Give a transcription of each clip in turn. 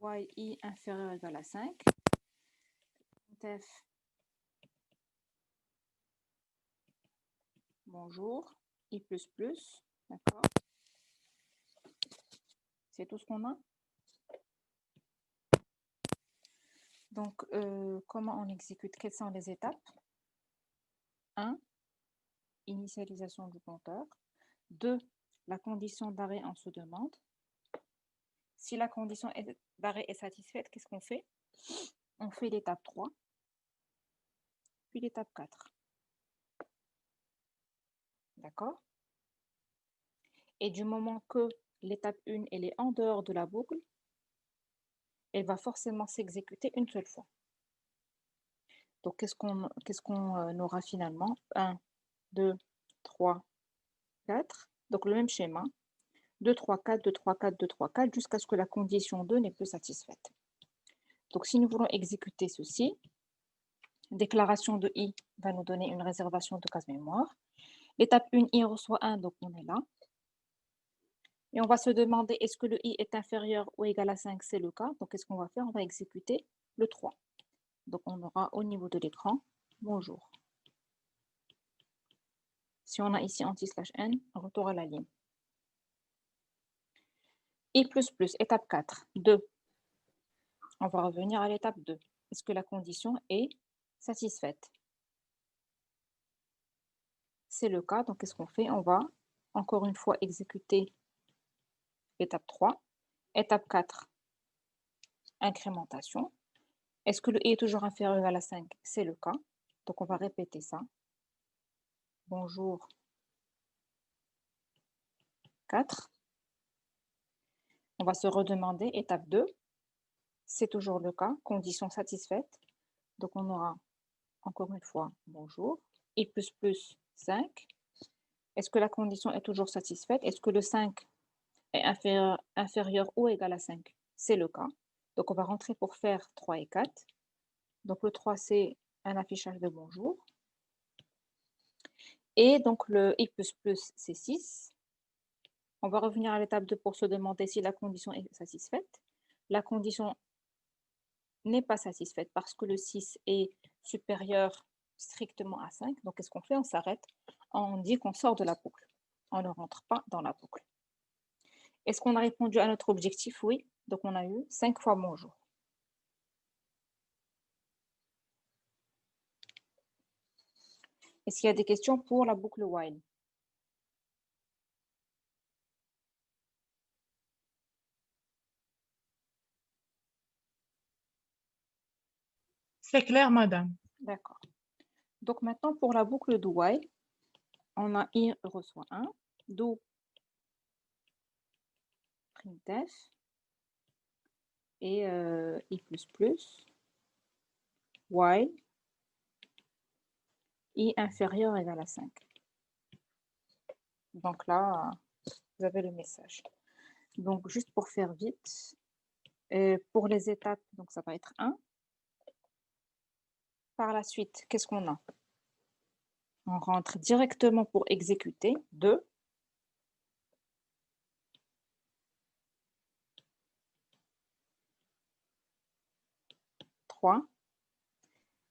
while i inférieur ou égal à 5, f, bonjour, i++, d'accord? C'est tout ce qu'on a. Donc, comment on exécute? Quelles sont les étapes? 1. Initialisation du compteur. 2. La condition d'arrêt en sous-demande. Si la condition d'arrêt est satisfaite, qu'est-ce qu'on fait? On fait l'étape 3, puis l'étape 4. D'accord? Et du moment que l'étape 1 elle est en dehors de la boucle, elle va forcément s'exécuter une seule fois. Donc, qu'est-ce qu'on aura finalement? 1, 2, 3, 4. Donc, le même schéma. 2, 3, 4, 2, 3, 4, 2, 3, 4, jusqu'à ce que la condition 2 n'est plus satisfaite. Donc, si nous voulons exécuter ceci, déclaration de i va nous donner une réservation de case mémoire. L'étape 1, i reçoit 1, donc on est là. Et on va se demander, est-ce que le i est inférieur ou égal à 5? C'est le cas. Donc, qu'est-ce qu'on va faire? On va exécuter le 3. Donc, on aura au niveau de l'écran, bonjour. Si on a ici anti/n, retour à la ligne. I++, étape 4, 2. On va revenir à l'étape 2. Est-ce que la condition est satisfaite? C'est le cas. Donc, qu'est-ce qu'on fait? On va encore une fois exécuter l'étape 3. Étape 4, incrémentation. Est-ce que le i est toujours inférieur à la 5? C'est le cas. Donc, on va répéter ça. Bonjour. 4. On va se redemander, étape 2. C'est toujours le cas. Condition satisfaite. Donc, on aura encore une fois, bonjour. I++, 5. Est-ce que la condition est toujours satisfaite? Est-ce que le 5 est inférieur ou égal à 5? C'est le cas. Donc, on va rentrer pour faire 3 et 4. Donc, le 3, c'est un affichage de bonjour. Et donc, le i++, c'est 6. On va revenir à l'étape 2 pour se demander si la condition est satisfaite. La condition n'est pas satisfaite parce que le 6 est supérieur strictement à 5. Donc, qu'est-ce qu'on fait? On s'arrête. On dit qu'on sort de la boucle. On ne rentre pas dans la boucle. Est-ce qu'on a répondu à notre objectif? Oui. Donc, on a eu 5 fois bonjour. Est-ce qu'il y a des questions pour la boucle while? C'est clair, madame. D'accord. Donc, maintenant, pour la boucle do while, on a i reçoit 1, do printf et i++, while i inférieur ou égal à 5. Donc là, vous avez le message. Donc, juste pour faire vite, pour les étapes, donc ça va être 1. Par la suite, qu'est-ce qu'on a? On rentre directement pour exécuter 2. 3.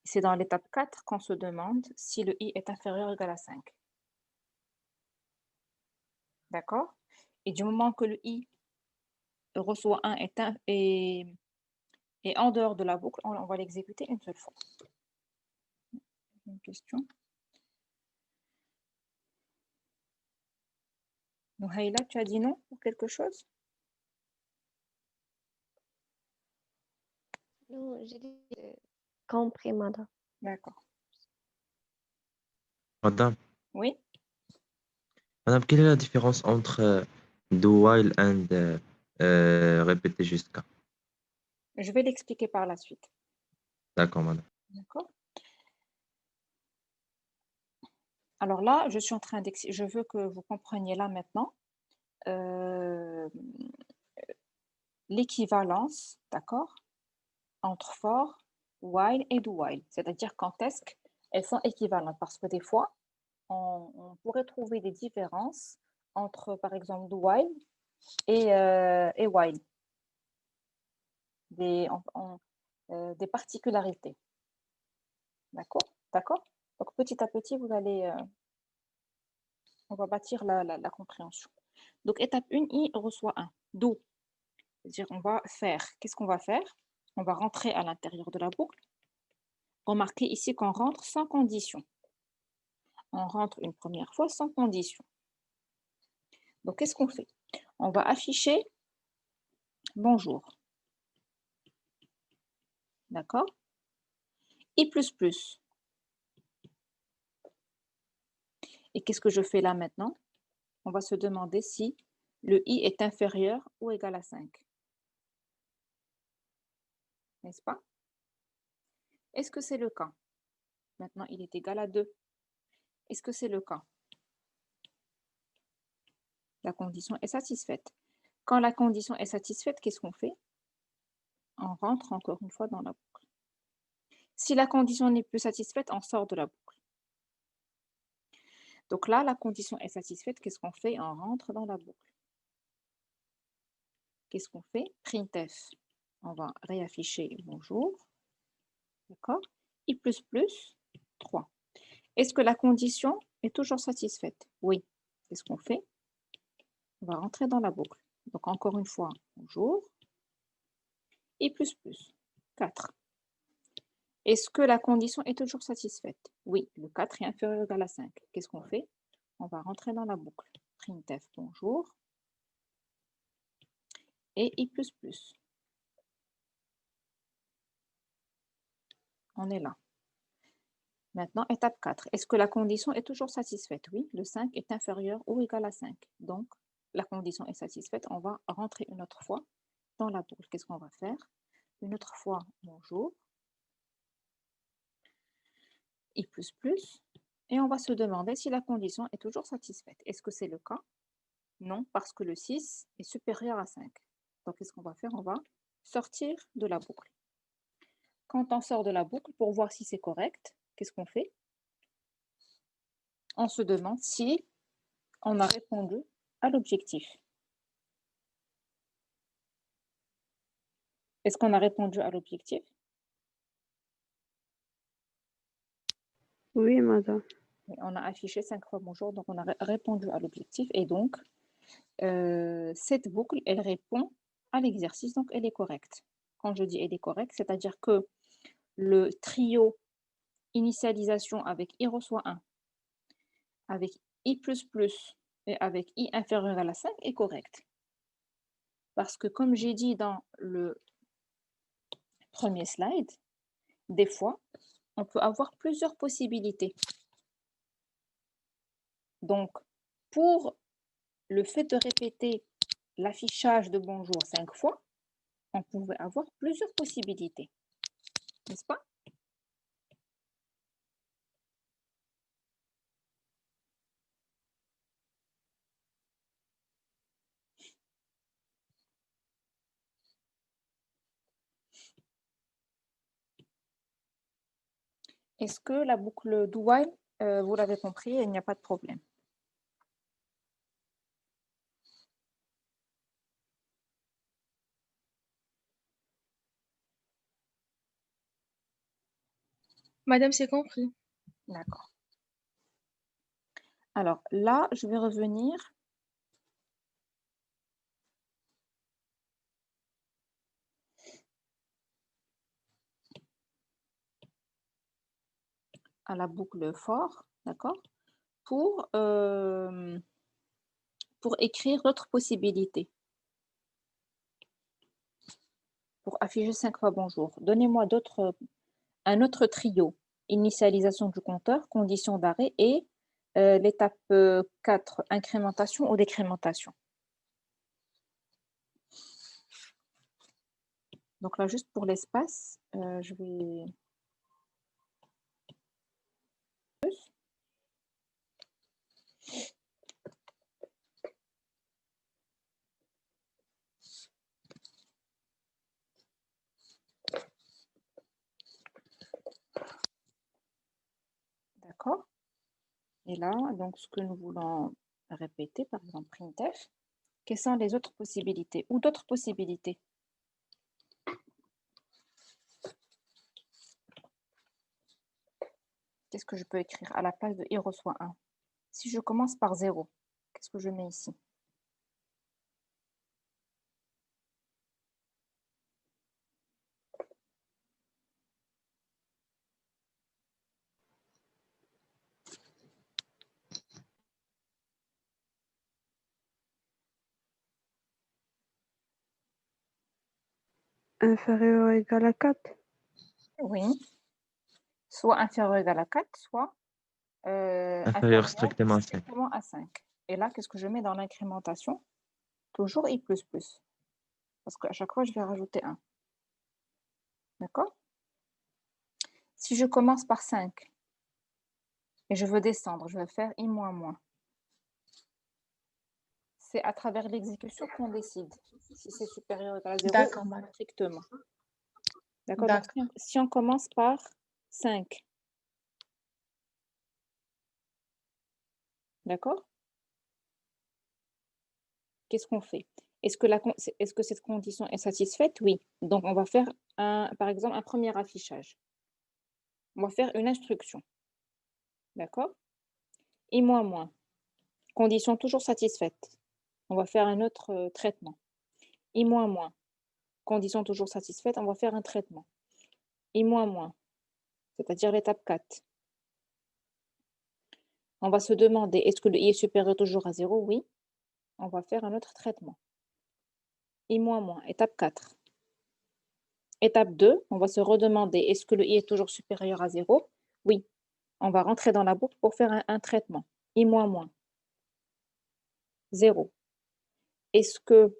C'est dans l'étape 4 qu'on se demande si le i est inférieur ou égal à 5. D'accord? Et du moment que le i reçoit 1 est en dehors de la boucle, on va l'exécuter une seule fois. Une question? Donc, Haïla, tu as dit non pour quelque chose? Non, j'ai dit compris, madame. D'accord. Madame, Oui? madame, quelle est la différence entre do while and répéter jusqu'à? Je vais l'expliquer par la suite. D'accord, madame. D'accord? Alors là, je suis en train d'expliquer, je veux que vous compreniez là maintenant l'équivalence, d'accord, entre for, while et do while. C'est-à-dire quand est-ce qu'elles sont équivalentes. Parce que des fois, on pourrait trouver des différences entre, par exemple, do while et while. des particularités. D'accord? D'accord? Donc, petit à petit, on va bâtir la compréhension. Donc, étape 1, I reçoit 1. D'où? C'est-à-dire, qu'est-ce qu'on va faire? On va rentrer à l'intérieur de la boucle. Remarquez ici qu'on rentre sans condition. On rentre une première fois sans condition. Donc, qu'est-ce qu'on fait? On va afficher bonjour. D'accord? I++. Et qu'est-ce que je fais là maintenant? On va se demander si le I est inférieur ou égal à 5. N'est-ce pas? Est-ce que c'est le cas? Maintenant, il est égal à 2. Est-ce que c'est le cas? La condition est satisfaite. Quand la condition est satisfaite, qu'est-ce qu'on fait? On rentre encore une fois dans la boucle. Si la condition n'est plus satisfaite, on sort de la boucle. Donc là, la condition est satisfaite. Qu'est-ce qu'on fait? On rentre dans la boucle. Qu'est-ce qu'on fait? Printf. On va réafficher bonjour. D'accord? I++, 3. Est-ce que la condition est toujours satisfaite? Oui. Qu'est-ce qu'on fait? On va rentrer dans la boucle. Donc encore une fois, bonjour. I++, 4. Est-ce que la condition est toujours satisfaite? Oui, le 4 est inférieur ou égal à 5. Qu'est-ce qu'on fait? On va rentrer dans la boucle. Printf, bonjour. Et I++. On est là. Maintenant, étape 4. Est-ce que la condition est toujours satisfaite? Oui, le 5 est inférieur ou égal à 5. Donc, la condition est satisfaite. On va rentrer une autre fois dans la boucle. Qu'est-ce qu'on va faire? Une autre fois, bonjour. I++. Et on va se demander si la condition est toujours satisfaite. Est-ce que c'est le cas? Non, parce que le 6 est supérieur à 5. Donc, qu'est-ce qu'on va faire? On va sortir de la boucle. Quand on sort de la boucle, pour voir si c'est correct, qu'est-ce qu'on fait? On se demande si on a répondu à l'objectif. Est-ce qu'on a répondu à l'objectif? Oui, madame. On a affiché 5 fois bonjour, donc on a répondu à l'objectif. Et donc, cette boucle, elle répond à l'exercice, donc elle est correcte. Quand je dis elle est correcte, c'est-à-dire que le trio initialisation avec I reçoit 1, avec I++ et avec I inférieur à la 5 est correct. Parce que comme j'ai dit dans le premier slide, des fois, on peut avoir plusieurs possibilités. Donc, pour le fait de répéter l'affichage de bonjour 5 fois, on pouvait avoir plusieurs possibilités. N'est-ce pas? Est-ce que la boucle do while, vous l'avez compris, il n'y a pas de problème? Madame, c'est compris. D'accord. Alors là, je vais revenir à la boucle for, d'accord, pour écrire d'autres possibilités. Pour afficher 5 fois bonjour. Donnez-moi un autre trio. Initialisation du compteur, condition d'arrêt et l'étape 4, incrémentation ou décrémentation. Donc là, juste pour l'espace, je vais... D'accord. Et là, donc ce que nous voulons répéter, par exemple printf, quelles sont les autres possibilités ou d'autres possibilités? Qu'est-ce que je peux écrire à la place de i reçoit 1? Si je commence par 0, qu'est-ce que je mets ici? Inférieur ou égal à 4. Oui. Soit inférieur ou égal à 4, soit Inférieur inférieur strictement à 5. strictement à 5. Et là, qu'est-ce que je mets dans l'incrémentation? Toujours i++. Parce qu'à chaque fois, je vais rajouter 1. D'accord? Si je commence par 5 et je veux descendre, je vais faire i moins moins. C'est à travers l'exécution qu'on décide si c'est supérieur ou égal à 0 D'accord, ou madame. strictement. D'accord? Donc, D'accord. si on commence par 5, d'accord? Qu'est-ce qu'on fait? Est-ce que cette condition est satisfaite? Oui. Donc, on va faire, par exemple, un premier affichage. On va faire une instruction. D'accord? I moins moins. Condition toujours satisfaite. On va faire un autre traitement. I moins moins. Condition toujours satisfaite, on va faire un traitement. I moins moins, c'est-à-dire l'étape 4. On va se demander, est-ce que le i est supérieur toujours à 0? Oui. On va faire un autre traitement. I moins moins, étape 4. Étape 2, on va se redemander, est-ce que le i est toujours supérieur à 0? Oui. On va rentrer dans la boucle pour faire un traitement. I moins moins. 0. Est-ce que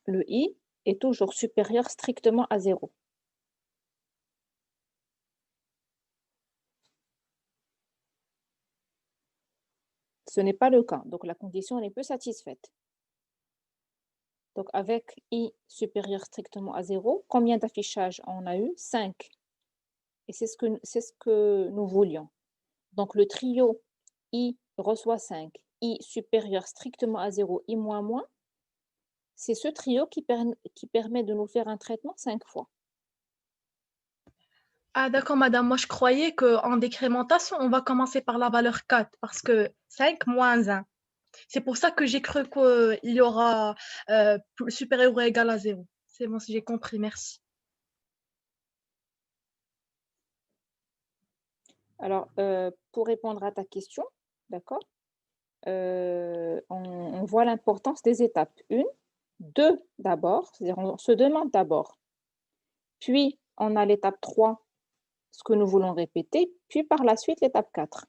le i est toujours supérieur strictement à 0? Ce n'est pas le cas, donc la condition n'est plus satisfaite. Donc avec i supérieur strictement à 0, combien d'affichages on a eu? 5. Et c'est ce que nous voulions. Donc le trio i reçoit 5, i supérieur strictement à 0, i moins moins, c'est ce trio qui permet de nous faire un traitement 5 fois. Ah, d'accord, madame. Moi, je croyais qu'en décrémentation, on va commencer par la valeur 4 parce que 5 moins 1. C'est pour ça que j'ai cru qu'il y aura supérieur ou égal à 0. C'est bon, si j'ai compris, merci. Alors, pour répondre à ta question, d'accord, on voit l'importance des étapes. 1, 2 d'abord, c'est-à-dire on se demande d'abord. Puis, on a l'étape 3, ce que nous voulons répéter, puis par la suite, l'étape 4.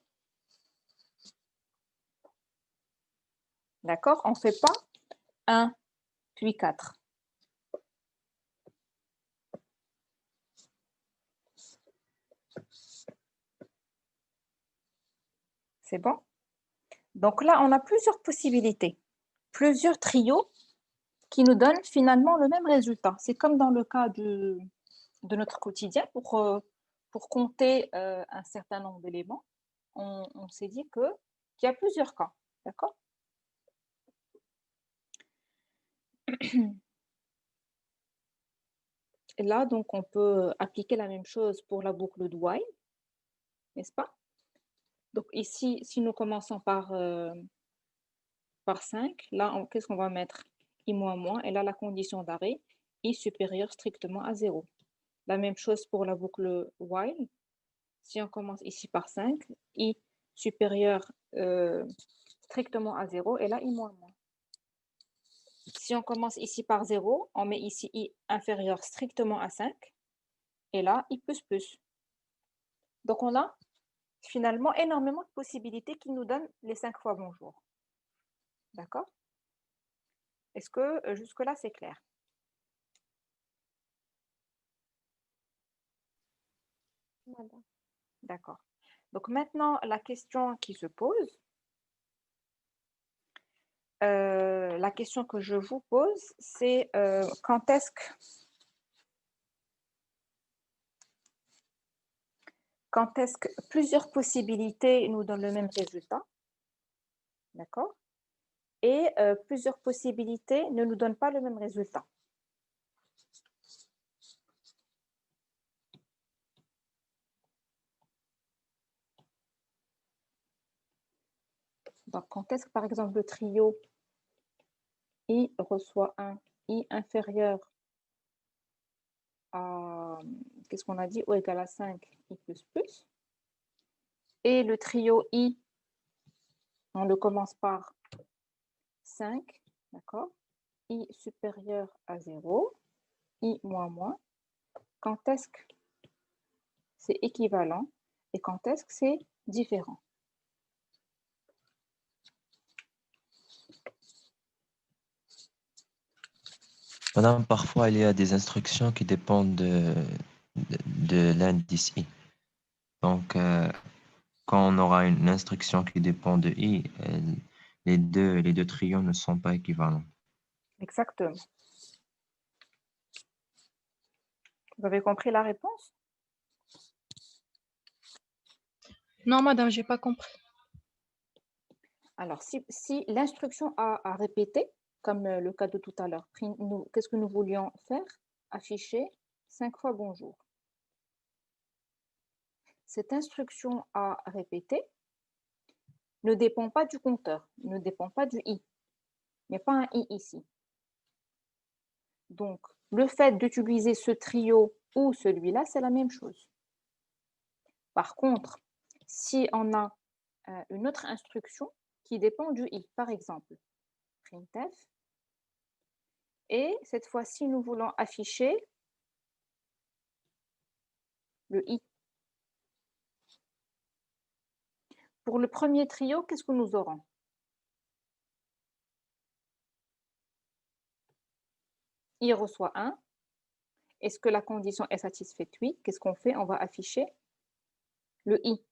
D'accord? On ne fait pas 1, puis 4. C'est bon? Donc là, on a plusieurs possibilités, plusieurs trios qui nous donnent finalement le même résultat. C'est comme dans le cas de notre quotidien, pour compter un certain nombre d'éléments, on s'est dit qu'il y a plusieurs cas. D'accord? Et là, donc, on peut appliquer la même chose pour la boucle de while, n'est-ce pas? Donc ici, si nous commençons par 5, là, qu'est-ce qu'on va mettre? I moins moins, et là, la condition d'arrêt, i supérieur strictement à 0. La même chose pour la boucle while. Si on commence ici par 5, i supérieur strictement à 0, et là, i moins moins. Si on commence ici par 0, on met ici i inférieur strictement à 5, et là, i++. Donc, on a finalement énormément de possibilités qui nous donnent les 5 fois bonjour. D'accord? Est-ce que jusque-là, c'est clair? Madame. D'accord. Donc maintenant, la question qui se pose, la question que je vous pose, c'est quand est-ce que plusieurs possibilités nous donnent le même résultat, d'accord? Et plusieurs possibilités ne nous donnent pas le même résultat. Donc, quand est-ce que, par exemple, le trio I reçoit un I inférieur à, qu'est-ce qu'on a dit, O égale à 5, I plus plus. Et le trio I, on le commence par 5, d'accord? I supérieur à 0, I moins moins. Quand est-ce que c'est équivalent et quand est-ce que c'est différent? Madame, parfois, il y a des instructions qui dépendent de l'indice I. Donc, quand on aura une instruction qui dépend de I, les deux trios ne sont pas équivalents. Exactement. Vous avez compris la réponse? Non, madame, j'ai pas compris. Alors, si l'instruction a à répéter, comme le cas de tout à l'heure, qu'est-ce que nous voulions faire? Afficher 5 fois bonjour. Cette instruction à répéter ne dépend pas du compteur, ne dépend pas du I. Il n'y a pas un I ici. Donc, le fait d'utiliser ce trio ou celui-là, c'est la même chose. Par contre, si on a une autre instruction qui dépend du I, par exemple, printf, et cette fois-ci, nous voulons afficher le I. Pour le premier trio, qu'est-ce que nous aurons? I reçoit 1. Est-ce que la condition est satisfaite? Oui. Qu'est-ce qu'on fait? On va afficher le I.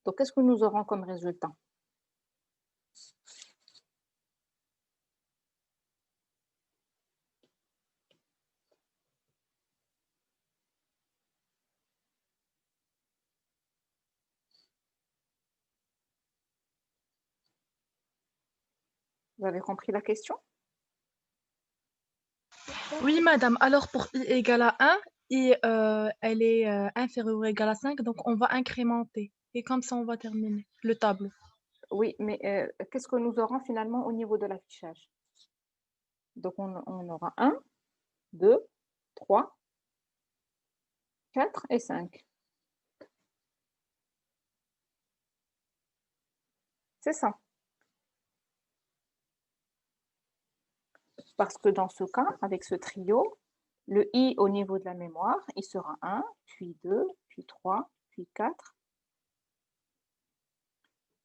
Donc, qu'est-ce que nous aurons comme résultat? Vous avez compris la question? Oui, madame. Alors, pour I égale à 1, I, elle est inférieure ou égale à 5, donc on va incrémenter. Et comme ça, on va terminer le tableau. Oui, mais qu'est-ce que nous aurons finalement au niveau de l'affichage? Donc, on aura 1, 2, 3, 4 et 5. C'est ça. Parce que dans ce cas, avec ce trio, le I au niveau de la mémoire, il sera 1, puis 2, puis 3, puis 4,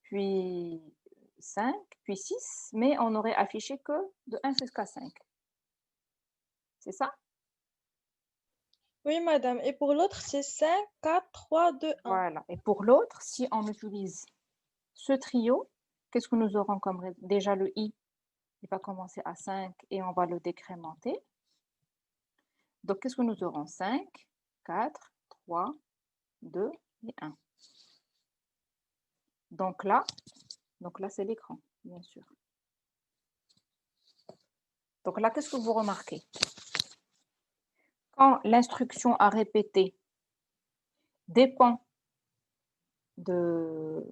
puis 5, puis 6, mais on n'aurait affiché que de 1 jusqu'à 5. C'est ça? Oui, madame. Et pour l'autre, c'est 5, 4, 3, 2, 1. Voilà. Et pour l'autre, si on utilise ce trio, qu'est-ce que nous aurons comme déjà le I, il va commencer à 5 et on va le décrémenter. Donc, qu'est-ce que nous aurons? 5, 4, 3, 2 et 1. Donc là, c'est l'écran, bien sûr. Donc là, qu'est-ce que vous remarquez? Quand l'instruction à répéter dépend du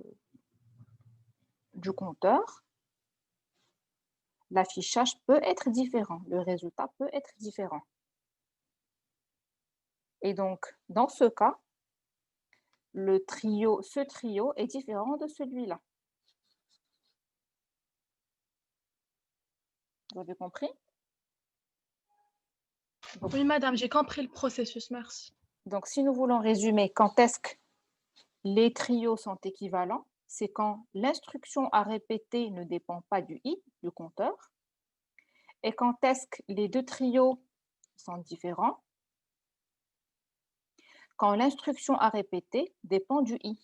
compteur, l'affichage peut être différent, le résultat peut être différent. Et donc, dans ce cas, ce trio est différent de celui-là. Vous avez compris? Oui, madame, j'ai compris le processus, merci. Donc, si nous voulons résumer quand est-ce que les trios sont équivalents, c'est quand l'instruction à répéter ne dépend pas du I, du compteur, et quand est-ce que les deux trios sont différents, quand l'instruction à répéter dépend du I.